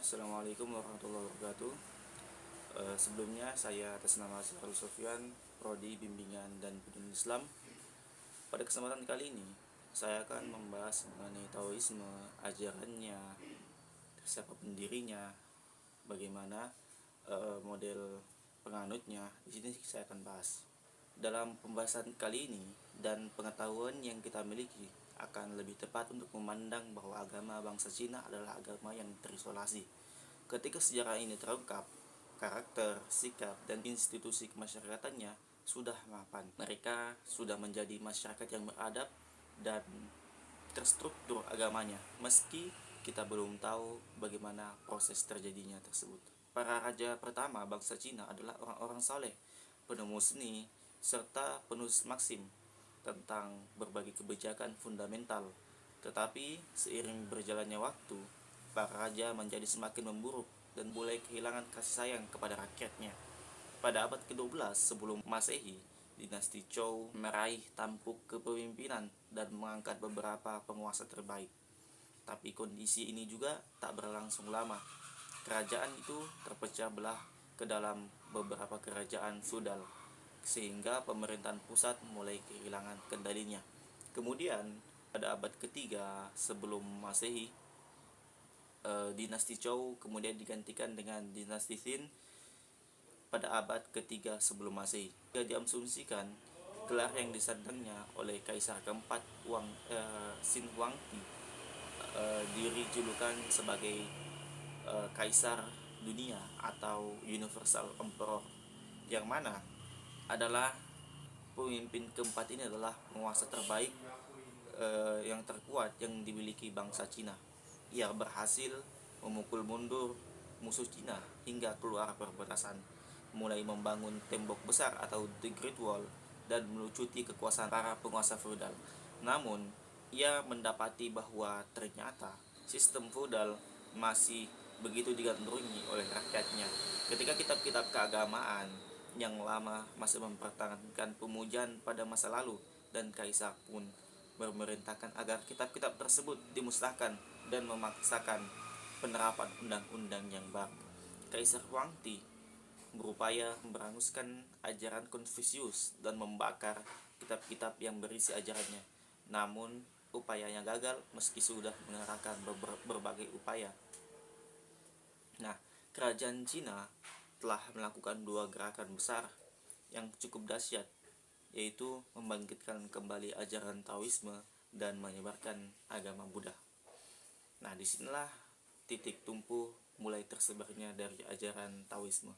Assalamualaikum warahmatullahi wabarakatuh. Sebelumnya saya atas nama Syahrul Sofyan, Prodi Bimbingan dan Pendidikan Islam. Pada kesempatan kali ini, saya akan membahas mengenai Taoisme, ajarannya, siapa pendirinya, bagaimana model penganutnya. Di sini saya akan bahas. Dalam pembahasan kali ini dan pengetahuan yang kita miliki akan lebih tepat untuk memandang bahwa agama bangsa Cina adalah agama yang terisolasi. Ketika sejarah ini terungkap, karakter, sikap, dan institusi kemasyarakatannya sudah mapan. Mereka sudah menjadi masyarakat yang beradab dan terstruktur agamanya, meski kita belum tahu bagaimana proses terjadinya tersebut. Para raja pertama bangsa Cina adalah orang-orang saleh, penemu seni, serta penulis maksim tentang berbagai kebijakan fundamental. Tetapi seiring berjalannya waktu, para raja menjadi semakin memburuk dan mulai kehilangan kasih sayang kepada rakyatnya. Pada abad ke-12 sebelum Masehi, dinasti Zhou meraih tampuk kepemimpinan dan mengangkat beberapa penguasa terbaik. Tapi kondisi ini juga tak berlangsung lama. Kerajaan itu terpecah belah ke dalam beberapa kerajaan feudal, sehingga pemerintahan pusat mulai kehilangan kendalinya. Kemudian pada abad ketiga sebelum Masehi, dinasti Zhou kemudian digantikan dengan dinasti Qin pada abad ketiga sebelum Masehi. Dia diasumsikan gelar yang disandangnya oleh Kaisar keempat Xin Huangdi diri julukan sebagai Kaisar Dunia atau Universal Emperor, yang mana adalah pemimpin keempat ini adalah penguasa terbaik yang terkuat yang dimiliki bangsa Cina. Ia berhasil memukul mundur musuh Cina hingga keluar perbatasan, mulai membangun tembok besar atau The Great Wall dan melucuti kekuasaan para penguasa feudal. Namun, ia mendapati bahwa ternyata sistem feudal masih begitu digandrungi oleh rakyatnya. Ketika kitab-kitab keagamaan yang lama masih mempertahankan pemujaan pada masa lalu, dan kaisar pun memerintahkan agar kitab-kitab tersebut dimusnahkan dan memaksakan penerapan undang-undang yang baru. Kaisar Huangdi berupaya memberanguskan ajaran Konfusius dan membakar kitab-kitab yang berisi ajarannya. Namun, upayanya gagal meski sudah mengerahkan berbagai upaya. Nah, kerajaan Cina telah melakukan dua gerakan besar yang cukup dahsyat, yaitu membangkitkan kembali ajaran Taoisme dan menyebarkan agama Buddha. Nah, disinilah titik tumpu mulai tersebarnya dari ajaran Taoisme.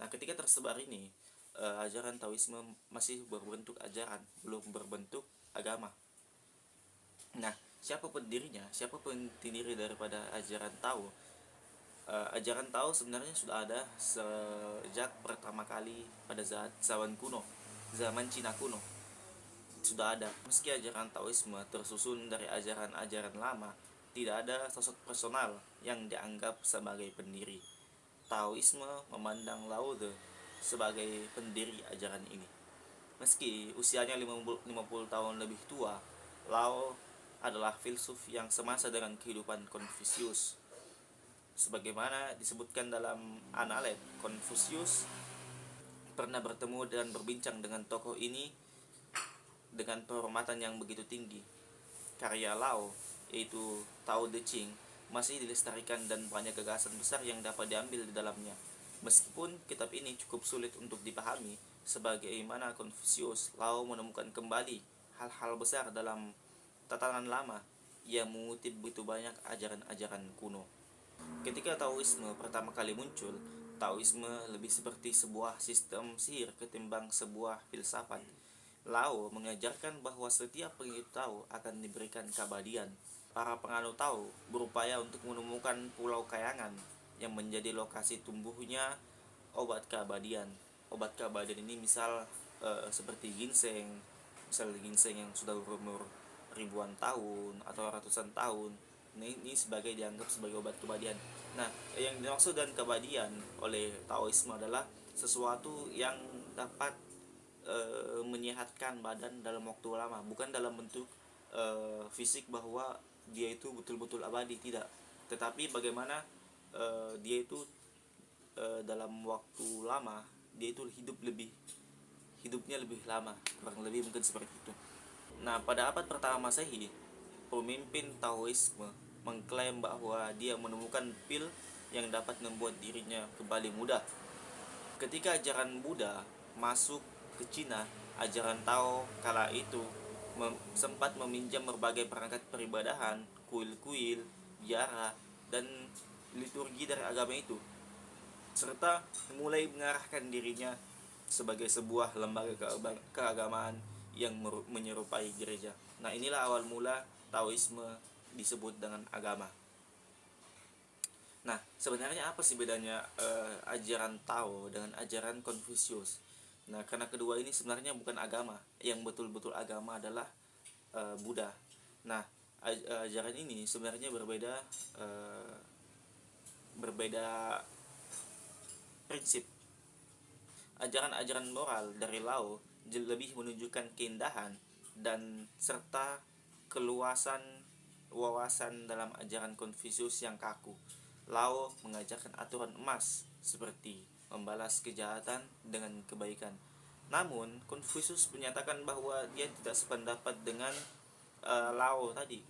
Nah, ketika tersebar ini, ajaran Taoisme masih berbentuk ajaran, belum berbentuk agama. Nah, siapa pendirinya? Siapa pendiri daripada ajaran Tao? Ajaran Tao sebenarnya sudah ada sejak pertama kali pada zaman kuno, zaman Cina kuno sudah ada. Meski ajaran Taoisme tersusun dari ajaran-ajaran lama, tidak ada sosok personal yang dianggap sebagai pendiri. Taoisme memandang Lao Tzu sebagai pendiri ajaran ini. Meski usianya 50 tahun lebih tua, Lao adalah filsuf yang semasa dengan kehidupan Konfusius. Sebagaimana disebutkan dalam Analet, Konfusius pernah bertemu dan berbincang dengan tokoh ini dengan penghormatan yang begitu tinggi. Karya Lao, yaitu Tao Te Ching, masih dilestarikan dan banyak gagasan besar yang dapat diambil di dalamnya. Meskipun kitab ini cukup sulit untuk dipahami, sebagaimana Konfusius, Lao menemukan kembali hal-hal besar dalam tatanan lama. Ia mengutip begitu banyak ajaran-ajaran kuno. Ketika Taoisme pertama kali muncul, Taoisme lebih seperti sebuah sistem sihir ketimbang sebuah filsafat. Lao mengajarkan bahwa setiap pengikut Tao akan diberikan keabadian. Para penganut Tao berupaya untuk menemukan pulau kayangan yang menjadi lokasi tumbuhnya obat keabadian. Obat keabadian ini misal seperti ginseng, misal ginseng yang sudah berumur ribuan tahun atau ratusan tahun. Ini sebagai dianggap sebagai obat keabadian. Nah, yang dimaksud dengan keabadian oleh Taoisme adalah sesuatu yang dapat menyehatkan badan dalam waktu lama, bukan dalam bentuk fisik bahwa dia itu betul-betul abadi, tidak, tetapi bagaimana dia itu dalam waktu lama dia itu hidupnya lebih lama, kurang lebih mungkin seperti itu. Nah, pada abad pertama Masehi, pemimpin Taoisme mengklaim bahwa dia menemukan pil yang dapat membuat dirinya kembali muda. Ketika ajaran Buddha masuk ke Cina, ajaran Tao kala itu sempat meminjam berbagai perangkat peribadahan, kuil-kuil, biara, dan liturgi dari agama itu, serta mulai mengarahkan dirinya sebagai sebuah lembaga keagamaan yang menyerupai gereja. Nah, inilah awal mula Taoisme disebut dengan agama. Nah, sebenarnya apa sih bedanya ajaran Tao dengan ajaran Konfusius? Nah, karena kedua ini sebenarnya bukan agama. Yang betul-betul agama adalah Buddha. Nah, ajaran ini sebenarnya berbeda prinsip. Ajaran-ajaran moral dari Lao lebih menunjukkan keindahan dan serta keluasan wawasan dalam ajaran Konfusius yang kaku. Lao mengajarkan aturan emas seperti membalas kejahatan dengan kebaikan. Namun, Konfusius menyatakan bahwa dia tidak sependapat dengan Lao tadi,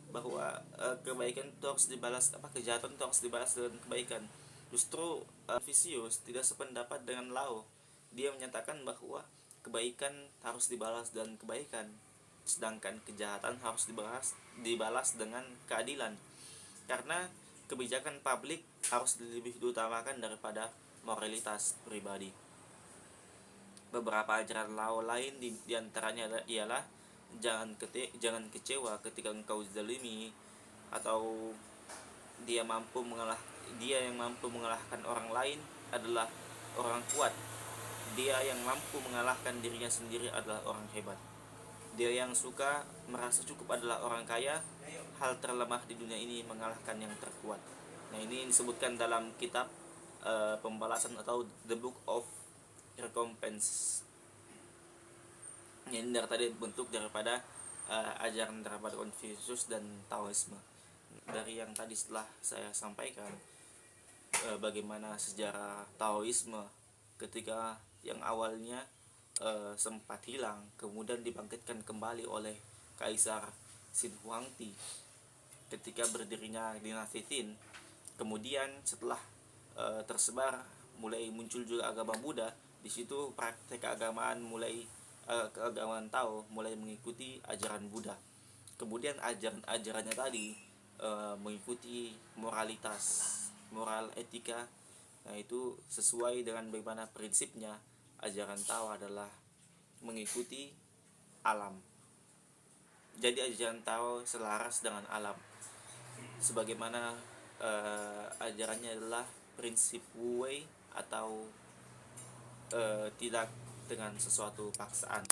bahwa kebaikan itu harus dibalas, kejahatan itu harus dibalas dengan kebaikan. Justru Konfusius tidak sependapat dengan Lao. Dia menyatakan bahwa kebaikan harus dibalas dengan kebaikan, sedangkan kejahatan harus dibalas dengan keadilan. Karena kebijakan publik harus lebih diutamakan daripada moralitas pribadi. Beberapa ajaran Lao lain diantaranya ialah jangan kecewa ketika engkau zalimi, atau dia yang mampu mengalahkan orang lain adalah orang kuat. Dia yang mampu mengalahkan dirinya sendiri adalah orang hebat. Dia yang suka merasa cukup adalah orang kaya. Hal terlemah di dunia ini mengalahkan yang terkuat. Nah, ini disebutkan dalam kitab pembalasan atau The Book of Recompense. Ini tadi bentuk daripada ajaran daripada Confucius dan Taoisme. Dari yang tadi setelah saya sampaikan bagaimana sejarah Taoisme ketika yang awalnya sempat hilang, kemudian dibangkitkan kembali oleh Kaisar Xin Huangdi ketika berdirinya dinasti Qin. Kemudian setelah tersebar, mulai muncul juga agama Buddha. Di situ praktek keagamaan Tao mulai mengikuti ajaran Buddha. Kemudian ajarannya tadi mengikuti moral etika. Nah, itu sesuai dengan bagaimana prinsipnya ajaran Tao adalah mengikuti alam. Jadi ajaran Tao selaras dengan alam. Sebagaimana ajarannya adalah prinsip Wu Wei atau tidak dengan sesuatu paksaan.